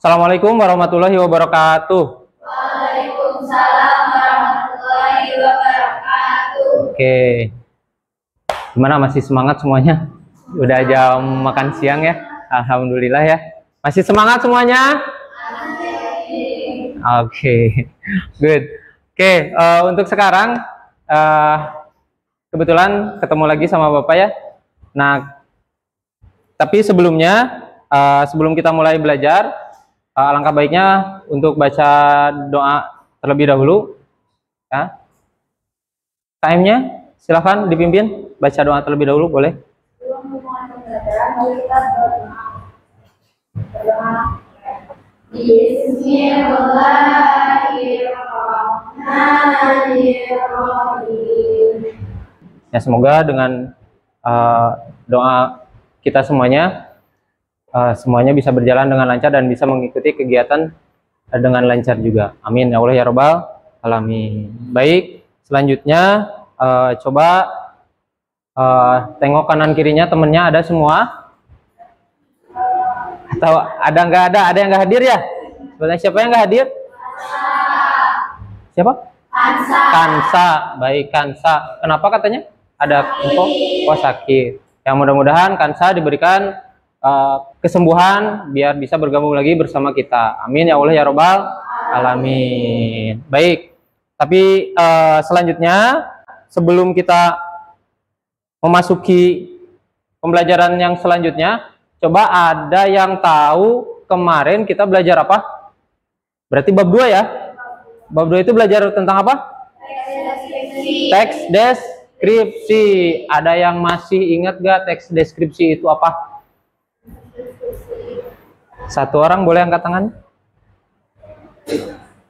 Assalamualaikum warahmatullahi wabarakatuh. Waalaikumsalam warahmatullahi wabarakatuh. Oke. Gimana, masih semangat semuanya? Udah jam makan siang ya? Alhamdulillah ya. Masih semangat semuanya? Oke. Good. Oke, untuk sekarang kebetulan ketemu lagi sama Bapak ya. Nah, tapi sebelumnya sebelum kita mulai belajar, alangkah baiknya untuk baca doa terlebih dahulu ya. Time-nya silahkan dipimpin, baca doa terlebih dahulu, boleh. Ya, semoga dengan doa kita semuanya bisa berjalan dengan lancar dan bisa mengikuti kegiatan dengan lancar juga. Amin ya Allah ya Rabbal alamin. Baik, selanjutnya coba tengok kanan kirinya, temennya ada semua atau ada nggak ada? Ada yang nggak hadir ya? Sebenarnya siapa yang nggak hadir? Siapa? Kansa. Kansa. Baik, Kansa. Kenapa katanya? Ada info? Oh, sakit. Ya, mudah-mudahan Kansa diberikan kesembuhan biar bisa bergabung lagi bersama kita. Amin ya Allah ya Rabbal alamin. Baik, tapi selanjutnya sebelum kita memasuki pembelajaran yang selanjutnya, coba ada yang tahu kemarin kita belajar apa? Berarti bab 2 ya? Bab 2 itu belajar tentang apa? Teks deskripsi. Ada yang masih ingat gak teks deskripsi itu apa? Satu orang boleh angkat tangan?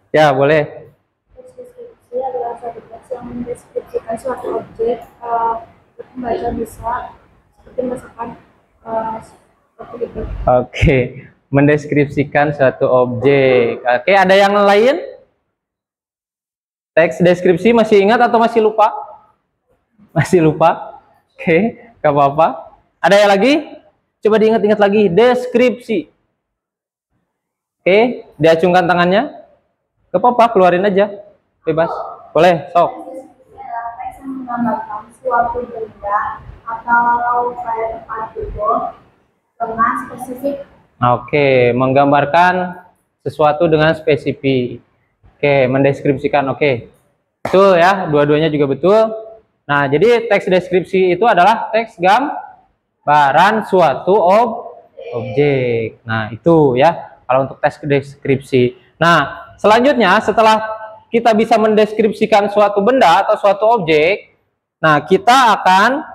Ya, boleh. Teks deskripsi adalah satu teks yang mendeskripsikan suatu objek. Pembaca bisa seperti misalkan seperti itu. Oke, mendeskripsikan suatu objek. Oke, ada yang lain? Teks deskripsi masih ingat atau masih lupa? Masih lupa? Oke, gak apa-apa. Ada yang lagi? Coba diingat-ingat lagi. Deskripsi. Oke, diacungkan tangannya. Gak apa-apa, keluarin aja. Bebas. Boleh, sok. Teks yang menggambarkan suatu benda atau partikel dengan spesifik. Oke, menggambarkan sesuatu dengan spesifik. Oke, mendeskripsikan. Oke, betul ya, dua-duanya juga betul. Nah, jadi teks deskripsi itu adalah teks gambaran suatu objek. Nah, itu ya kalau untuk teks deskripsi. Nah, selanjutnya setelah kita bisa mendeskripsikan suatu benda atau suatu objek, nah kita akan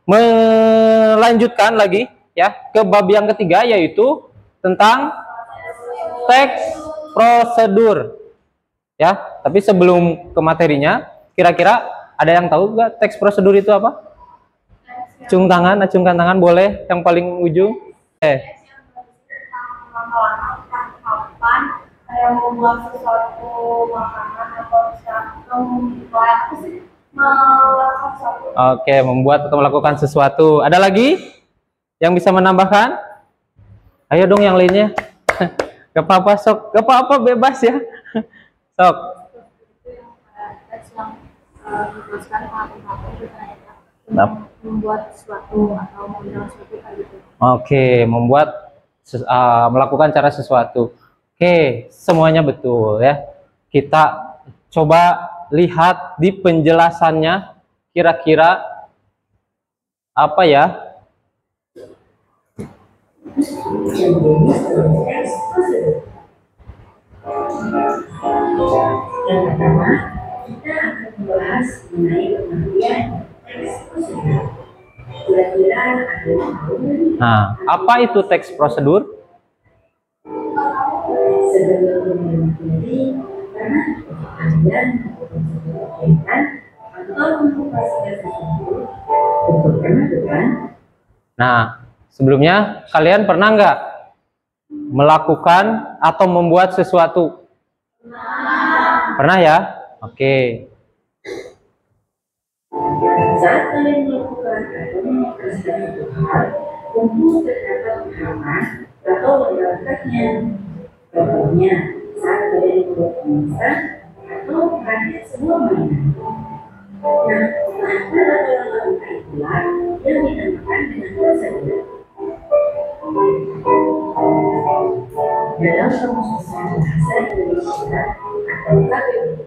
melanjutkan lagi ya ke bab yang ketiga, yaitu tentang teks prosedur. Ya, tapi sebelum ke materinya, kira-kira ada yang tahu nggak teks prosedur itu apa? Acungkan tangan boleh, yang paling ujung. Yang membuat sesuatu makanan atau melakukan sesuatu. Oke, membuat atau melakukan sesuatu. Ada lagi yang bisa menambahkan? Ayo dong yang lainnya. Gak apa-apa, sok. Gak apa-apa, bebas ya. Sok. Membuat sesuatu atau membuat sesuatu gitu. Oke, melakukan cara sesuatu. Oke, semuanya betul ya. Kita coba lihat di penjelasannya, kira-kira apa ya? Yang pertama, kita akan membahas mengenai pengertian teks prosedur. Kira-kira ada yang tahu? Nah, apa itu teks prosedur? Sebelum mempelajari, pernah Anda melakukan atau mengoperasikan sesuatu untuk pernah bukan? Nah, sebelumnya kalian pernah nggak melakukan atau membuat sesuatu? Pernah ya? Oke. Saat kalian melakukan atau mengoperasikan sesuatu hal, tentu terdapat pengalaman atau menjalankannya Contohnya, saat kalian membuat pemesan atau merancang sebuah mainan. Nah, tahapan atau langkah itulah yang dinamakan dengan prosedur. Dalam Kamus Besar Bahasa Indonesia atau KBBI,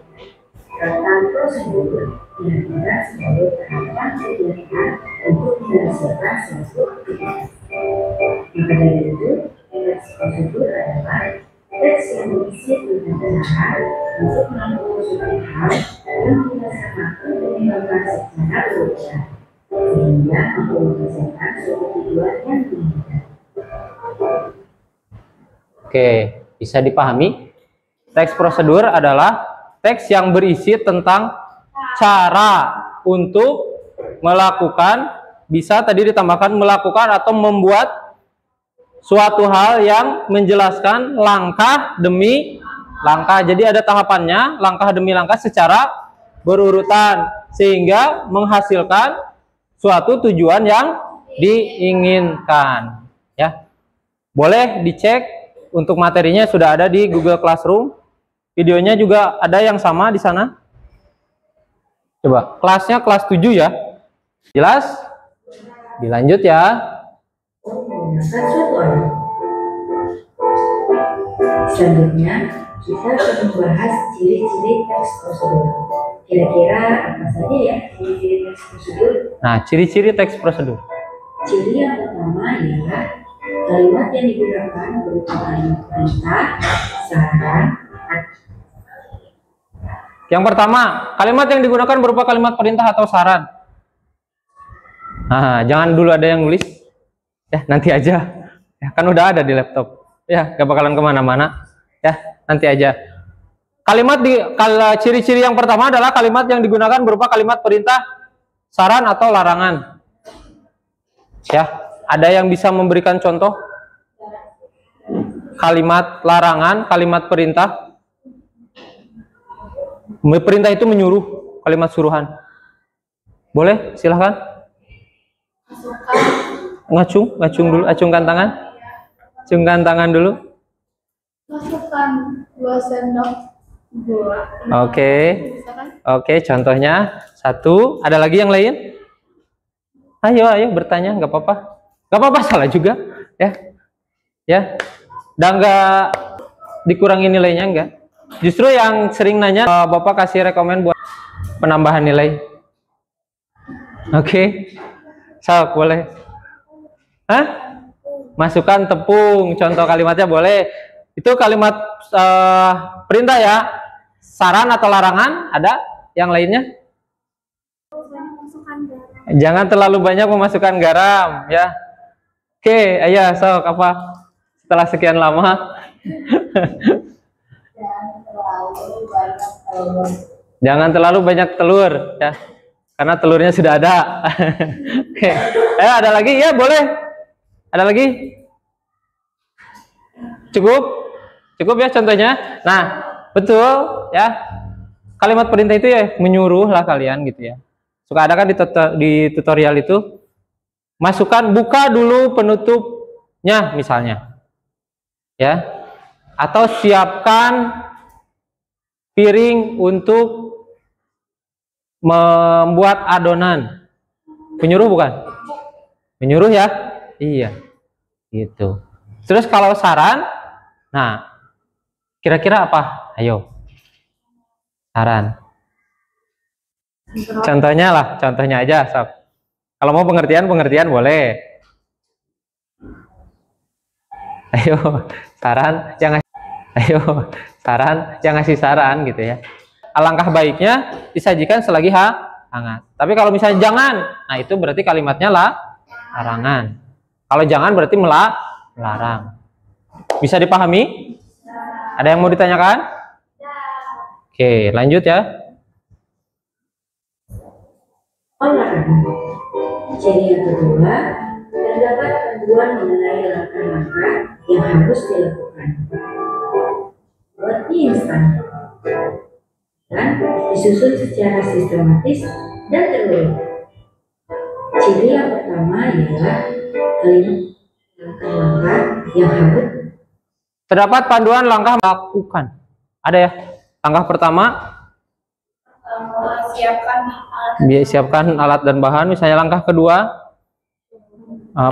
kata prosedur diartikan sebagai tahapan kegiatan untuk menyelesaikan suatu aktivitas. Maka dari itu, teks prosedur adalah teks yang berisi tentang cara untuk melakukan suatu hal yang dilaksanakan dan dilakukan secara berulang, sehingga mampu menghasilkan suatu tujuan yang diinginkan. Oke, bisa dipahami? Teks prosedur adalah teks yang berisi tentang cara untuk melakukan, bisa tadi ditambahkan melakukan atau membuat suatu hal yang menjelaskan langkah demi langkah. Jadi ada tahapannya, langkah demi langkah secara berurutan sehingga menghasilkan suatu tujuan yang diinginkan. Ya, boleh dicek untuk materinya sudah ada di Google Classroom. Videonya juga ada yang sama di sana. Coba, kelasnya kelas 7 ya. Jelas? Dilanjut ya. Selanjutnya, kita akan membahas ciri-ciri teks prosedur. Kira-kira apa saja ya ciri-ciri teks prosedur? Nah, ciri-ciri teks prosedur. Ciri yang pertama ialah kalimat yang digunakan berupa kalimat perintah, saran. Yang pertama, kalimat yang digunakan berupa kalimat perintah atau saran. Nah, jangan dulu ada yang nulis. Ya, nanti aja. Ya, kan udah ada di laptop. Ya, gak bakalan kemana-mana. Ya, nanti aja. Ciri-ciri yang pertama adalah kalimat yang digunakan berupa kalimat perintah, saran atau larangan. Ya, ada yang bisa memberikan contoh? Kalimat larangan, kalimat perintah. Perintah itu menyuruh, kalimat suruhan. Boleh, silahkan. Ngacung dulu, acungkan tangan. Acungkan tangan dulu. Masukkan 2 sendok gula. Oke, contohnya 1. Ada lagi yang lain? Ayo bertanya, nggak apa-apa, salah juga, ya. Dan nggak dikurangi nilainya, enggak. Justru yang sering nanya, Bapak kasih rekomen buat penambahan nilai. Oke, boleh. Masukkan tepung, contoh kalimatnya boleh. Itu kalimat perintah ya. Saran atau larangan, ada yang lainnya? Jangan terlalu banyak memasukkan garam, ya. Oke, ayo, apa? Setelah sekian lama. Jangan terlalu banyak telur, ya. Karena telurnya sudah ada. Oke. Ada lagi? Ya, boleh. Ada lagi? Cukup ya contohnya. Nah, betul, ya. Kalimat perintah itu ya menyuruh lah kalian gitu ya. Suka ada kan di tutorial itu, buka dulu penutupnya misalnya, ya, atau siapkan piring untuk membuat adonan. Menyuruh bukan? Menyuruh ya? Iya, gitu. Terus kalau saran, nah, kira-kira apa? Ayo, saran. Contohnya aja, sob. Kalau mau pengertian boleh. Ayo, saran yang ngasih saran gitu ya. Alangkah baiknya disajikan selagi hangat. Tapi kalau misalnya jangan, nah itu berarti kalimatnya larangan. Kalau jangan berarti melarang. Bisa dipahami? Ada yang mau ditanyakan? Oke, lanjut ya. Ciri yang kedua, terdapat panduan mengenai langkah-langkah yang harus dilakukan. Roti instan dan disusun secara sistematis dan terurut. Ciri yang pertama ialah kalimat langkah-langkah yang harus Terdapat panduan langkah melakukan. Ada ya? Langkah pertama, siapkan alat dan bahan. Misalnya langkah kedua,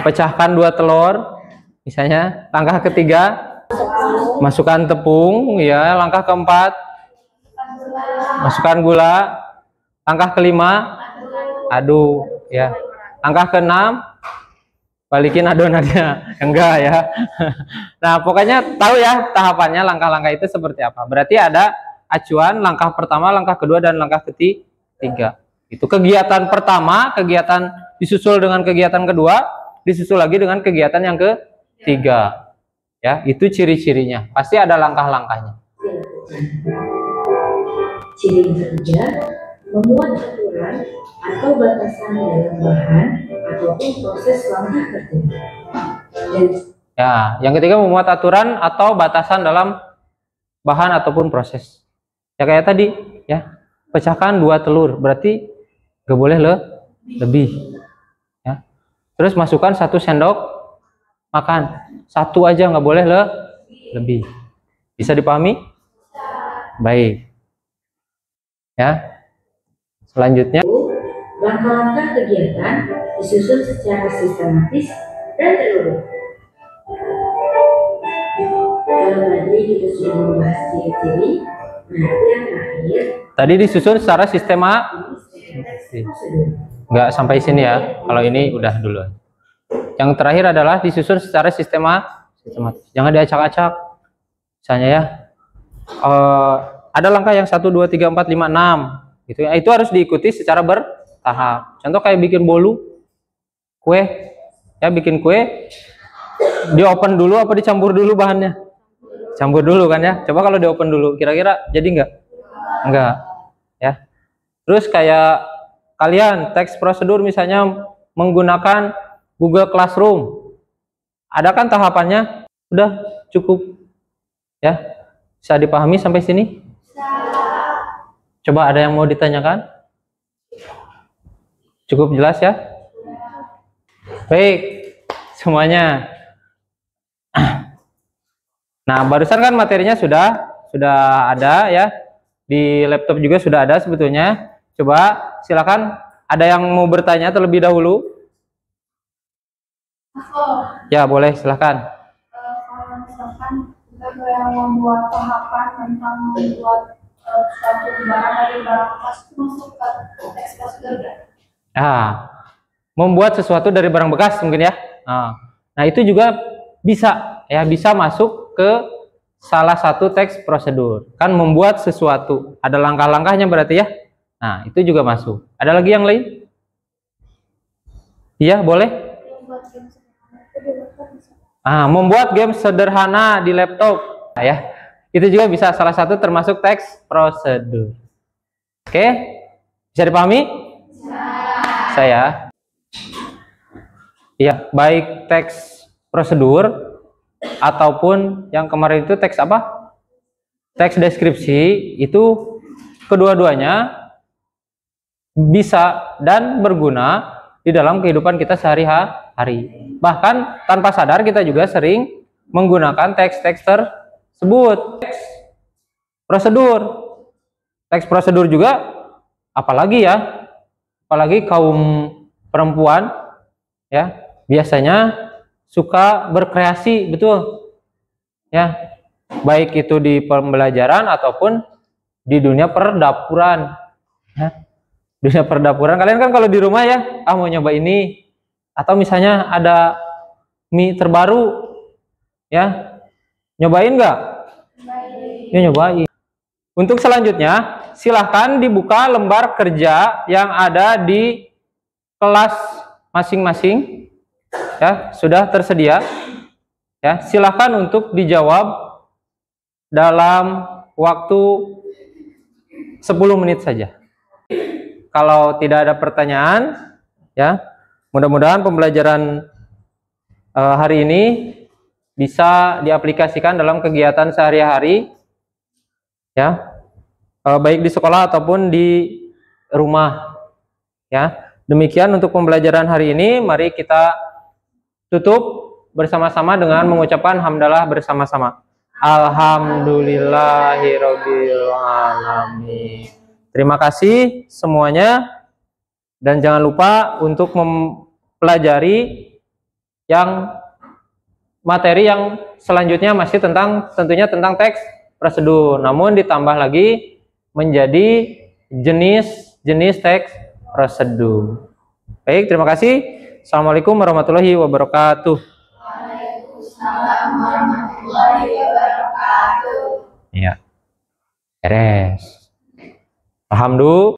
pecahkan 2 telur. Misalnya langkah ketiga, masukkan tepung. Ya, langkah keempat, masukkan gula. Langkah kelima, aduk. Ya, langkah keenam, balikin adonannya. Enggak ya. Nah, pokoknya tahu ya tahapannya, langkah-langkah itu seperti apa. Berarti ada acuan langkah pertama, langkah kedua, dan langkah ketiga. Itu kegiatan pertama, kegiatan disusul dengan kegiatan kedua, disusul lagi dengan kegiatan yang ketiga. Ya, itu ciri-cirinya. Pasti ada langkah-langkahnya. Ciri yang ketiga, memuat aturan atau batasan dalam bahan ataupun proses langkah tertentu. Ya, yang ketiga memuat aturan atau batasan dalam bahan ataupun proses. Ya kayak tadi, ya, pecahkan 2 telur, berarti gak boleh lebih. Ya. Terus masukkan 1 sendok makan, 1 aja, nggak boleh lebih. Bisa dipahami? Baik. Ya. Selanjutnya, langkah-langkah kegiatan disusun secara sistematis dan terurut. Kalau tadi kita sudah membahas ciri-ciri, berarti yang terakhir tadi disusun secara nggak sampai sini ya. Kalau ini udah dulu. Yang terakhir adalah disusun secara sistematis. Jangan diacak-acak. Misalnya ya, ada langkah yang 1, 2, 3, 4, 5, 6. Gitu ya. Itu harus diikuti secara bertahap. Contoh kayak bikin bolu, kue. Ya, bikin kue, di open dulu apa dicampur dulu bahannya? Campur dulu kan ya. Coba kalau di open dulu, kira-kira jadi nggak? Enggak. Ya. Terus kayak kalian teks prosedur misalnya menggunakan Google Classroom. Ada kan tahapannya? Udah cukup. Ya. Bisa dipahami sampai sini? Coba ada yang mau ditanyakan? Cukup jelas ya? Baik. Semuanya. Nah, barusan kan materinya sudah ada ya. Di laptop juga sudah ada sebetulnya. Coba silakan, ada yang mau bertanya terlebih dahulu? Ya, boleh, silakan. Kalau misalkan kita yang membuat tahapan tentang membuat suatu barang dari barang bekas itu masuk ke teks prosedur kan? Membuat sesuatu dari barang bekas mungkin ya. Nah, itu juga bisa ya, bisa masuk ke salah satu teks prosedur. Kan membuat sesuatu, ada langkah-langkahnya berarti ya. Nah, itu juga masuk. Ada lagi yang lain? Iya, boleh. Membuat game sederhana di laptop, ya. Itu juga bisa salah satu termasuk teks prosedur. Oke, bisa dipahami? Saya. Iya, baik teks prosedur ataupun yang kemarin itu teks apa? Teks deskripsi, itu kedua-duanya bisa dan berguna di dalam kehidupan kita sehari-hari. Bahkan tanpa sadar kita juga sering menggunakan teks-teks tersebut. Teks prosedur juga, apalagi ya, apalagi kaum perempuan ya, biasanya suka berkreasi, betul ya, baik itu di pembelajaran ataupun di dunia perdapuran ya. Dunia perdapuran, kalian kan kalau di rumah ya, mau nyoba ini, atau misalnya ada mie terbaru ya, nyobain nggak? Ya, nyobain. Untuk selanjutnya silahkan dibuka lembar kerja yang ada di kelas masing-masing ya, sudah tersedia ya. Silahkan untuk dijawab dalam waktu 10 menit saja. Kalau tidak ada pertanyaan ya, mudah-mudahan pembelajaran hari ini bisa diaplikasikan dalam kegiatan sehari-hari ya, baik di sekolah ataupun di rumah ya. Demikian untuk pembelajaran hari ini. Mari kita tutup bersama-sama dengan mengucapkan hamdalah bersama-sama. Alhamdulillahirabbil alamin. Terima kasih semuanya dan jangan lupa untuk mempelajari yang materi yang selanjutnya masih tentunya tentang teks prosedur, namun ditambah lagi menjadi jenis teks prosedur. Baik, terima kasih. Assalamualaikum warahmatullahi wabarakatuh. Waalaikumsalam warahmatullahi wabarakatuh. Ya, beres. Alhamdulillah.